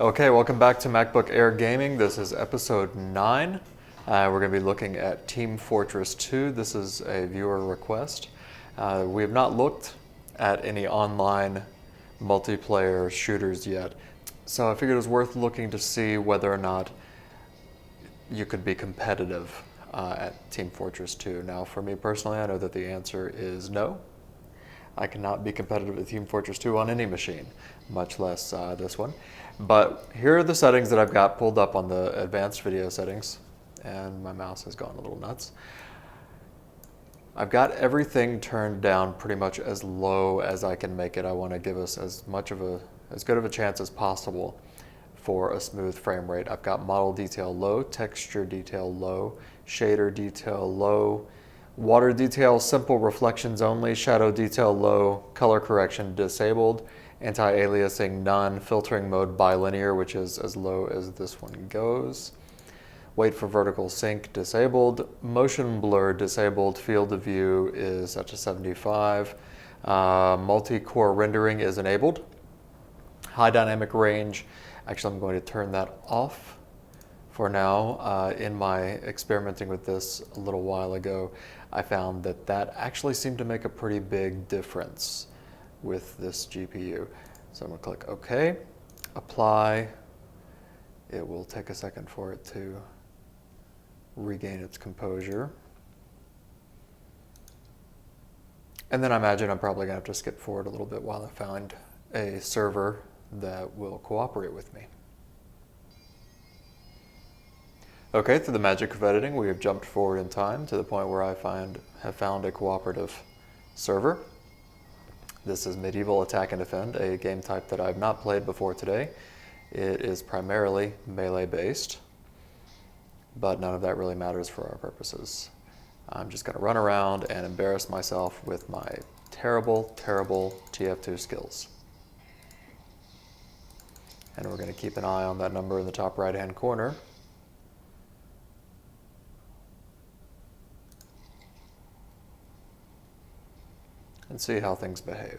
Okay, welcome back to MacBook Air Gaming. This is episode 9. We're going to be looking at Team Fortress 2. This is a viewer request. We have not looked at any online multiplayer shooters yet, so I figured it was worth looking to see whether or not you could be competitive at Team Fortress 2. Now, for me personally, I know that the answer is no. I cannot be competitive with Team Fortress 2 on any machine, much less this one. But here are the settings that I've got pulled up on the advanced video settings, and my mouse has gone a little nuts. I've got everything turned down pretty much as low as I can make it. I want to give us as good of a chance as possible for a smooth frame rate. I've got model detail low, texture detail low, shader detail low, water detail simple reflections only, shadow detail low, color correction disabled, anti-aliasing none, filtering mode bilinear, which is as low as this one goes. Wait for vertical sync disabled, motion blur disabled, field of view is set to 75, multi-core rendering is enabled, high dynamic range, actually I'm going to turn that off for now. In my experimenting with this a little while ago, I found that that actually seemed to make a pretty big difference with this GPU. So I'm going to click OK, apply. It will take a second for it to regain its composure. And then I imagine I'm probably going to have to skip forward a little bit while I find a server that will cooperate with me. Okay, through the magic of editing, we have jumped forward in time to the point where I have found a cooperative server. This is Medieval Attack and Defend, a game type that I've not played before today. It is primarily melee based, but none of that really matters for our purposes. I'm just going to run around and embarrass myself with my terrible, terrible TF2 skills. And we're going to keep an eye on that number in the top right-hand corner. And see how things behave.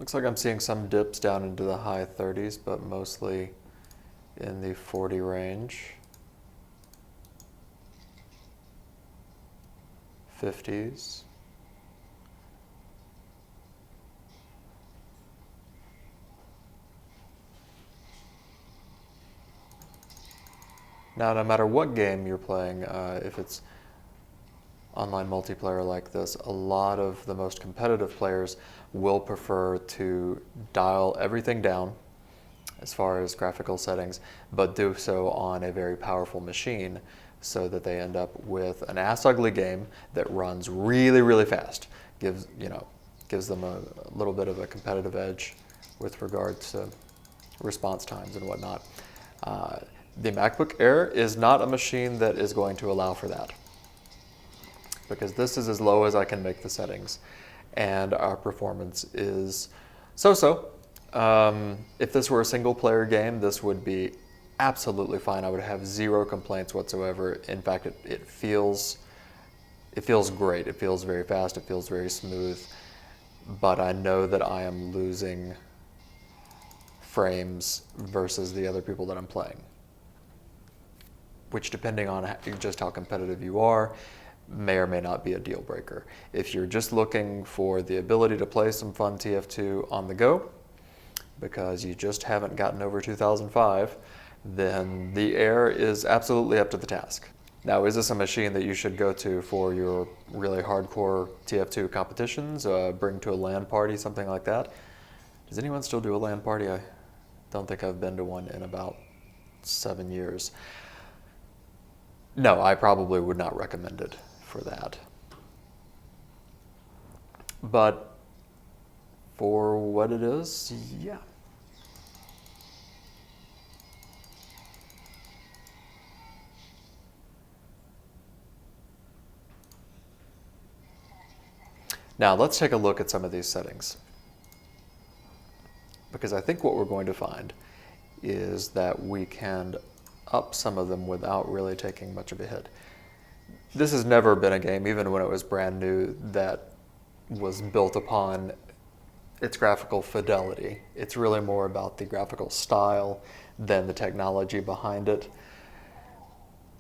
Looks like I'm seeing some dips down into the high 30s, but mostly in the 40 range. 50s. Now, no matter what game you're playing, if it's online multiplayer like this, a lot of the most competitive players will prefer to dial everything down as far as graphical settings, but do so on a very powerful machine so that they end up with an ass-ugly game that runs really, really fast. Gives them a little bit of a competitive edge with regard to response times and whatnot. The MacBook Air is not a machine that is going to allow for that, because this is as low as I can make the settings, and our performance is so-so. If this were a single-player game, this would be absolutely fine. I would have zero complaints whatsoever. In fact, it feels great. It feels very fast. It feels very smooth. But I know that I am losing frames versus the other people that I'm playing, which, depending on just how competitive you are, may or may not be a deal breaker. If you're just looking for the ability to play some fun TF2 on the go, because you just haven't gotten over 2005, then the Air is absolutely up to the task. Now, is this a machine that you should go to for your really hardcore TF2 competitions, bring to a LAN party, something like that? Does anyone still do a LAN party? I don't think I've been to one in about 7 years. No, I probably would not recommend it for that. But for what it is, yeah. Now let's take a look at some of these settings. because I think what we're going to find is that we can up some of them without really taking much of a hit. This has never been a game, even when it was brand new, that was built upon its graphical fidelity. It's really more about the graphical style than the technology behind it.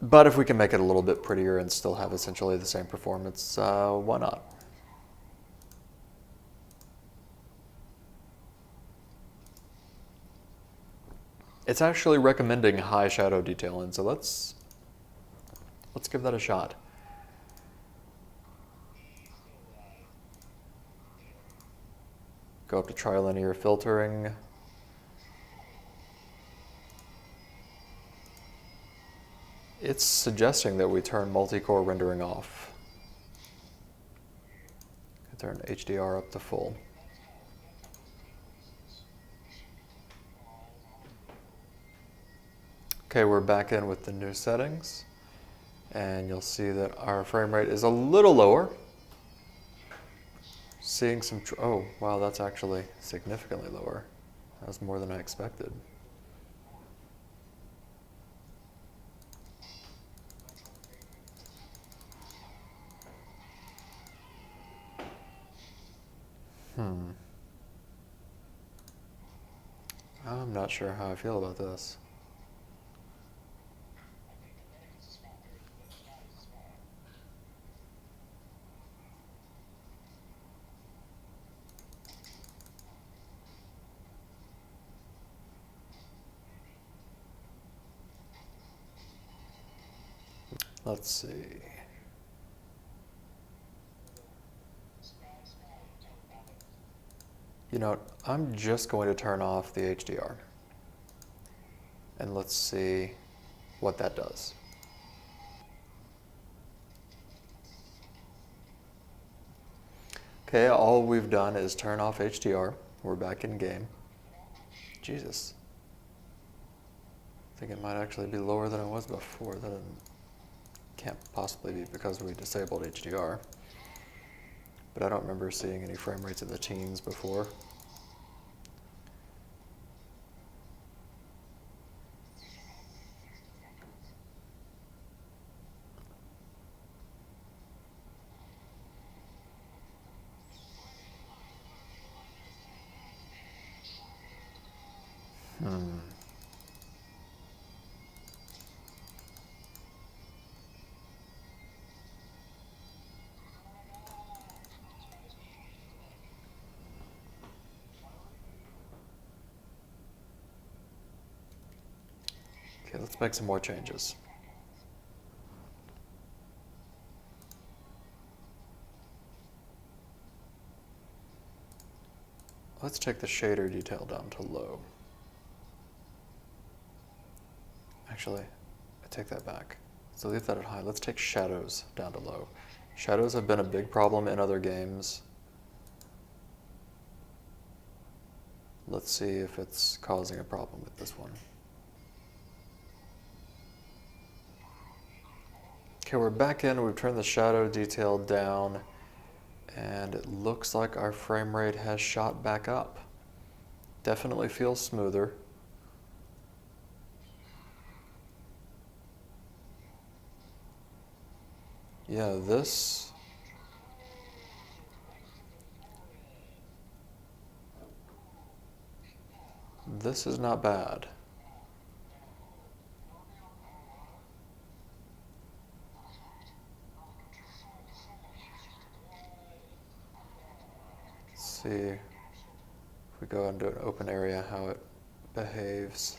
But if we can make it a little bit prettier and still have essentially the same performance, why not? It's actually recommending high shadow detail, and so let's give that a shot. Go up to trilinear filtering. It's suggesting that we turn multi-core rendering off. Turn HDR up to full. Okay, we're back in with the new settings, and you'll see that our frame rate is a little lower. Seeing some, oh wow, that's actually significantly lower. That was more than I expected. I'm not sure how I feel about this. Let's see. You know, I'm just going to turn off the HDR. And let's see what that does. Okay, all we've done is turn off HDR. We're back in game. Jesus. I think it might actually be lower than it was before. That can't possibly be because we disabled HDR. But I don't remember seeing any frame rates in the teens before. Okay, let's make some more changes. Let's take the shader detail down to low. Actually, I take that back. So leave that at high. Let's take shadows down to low. Shadows have been a big problem in other games. Let's see if it's causing a problem with this one. Okay, we're back in. We've turned the shadow detail down, and it looks like our frame rate has shot back up. Definitely feels smoother. Yeah, this is not bad. Let's see if we go into an open area how it behaves.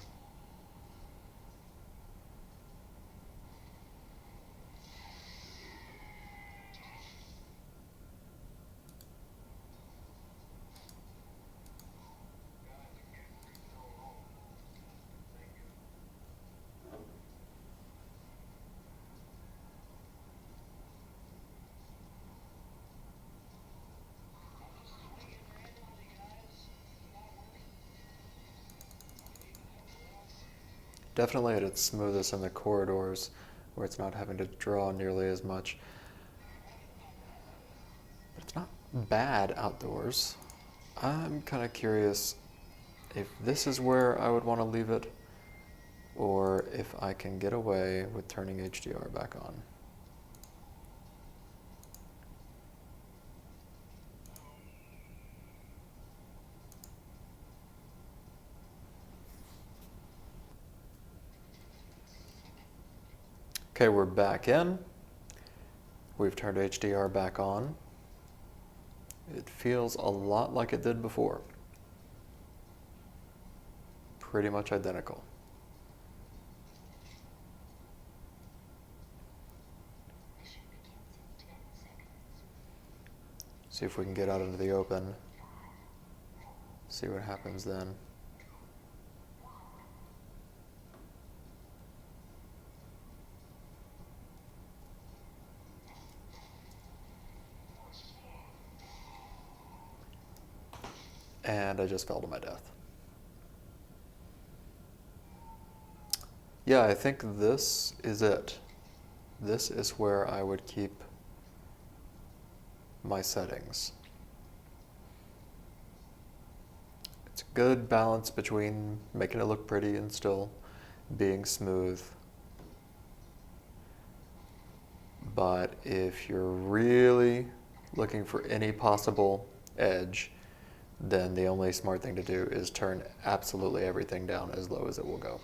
Definitely at its smoothest in the corridors where it's not having to draw nearly as much. But it's not bad outdoors. I'm kind of curious if this is where I would want to leave it, or if I can get away with turning HDR back on. Okay, we're back in. We've turned HDR back on. It feels a lot like it did before. Pretty much identical. See if we can get out into the open. See what happens then. And I just fell to my death. Yeah, I think this is it. This is where I would keep my settings. It's a good balance between making it look pretty and still being smooth. But if you're really looking for any possible edge, then the only smart thing to do is turn absolutely everything down as low as it will go.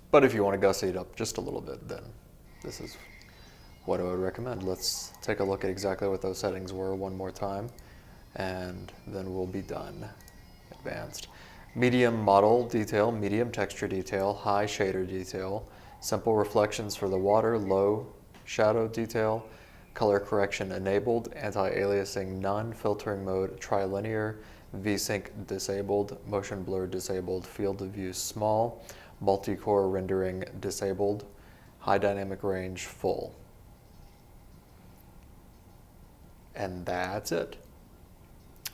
But if you want to gussy it up just a little bit, then this is what I would recommend. Let's take a look at exactly what those settings were one more time, and then we'll be done. Advanced. Medium model detail, medium texture detail, high shader detail, simple reflections for the water, low shadow detail, color correction enabled, anti-aliasing none, filtering mode trilinear, VSync disabled, motion blur disabled, field of view small, multi-core rendering disabled, high dynamic range full. And that's it.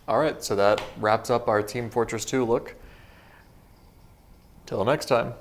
All right, so that wraps up our Team Fortress 2 look. Till next time.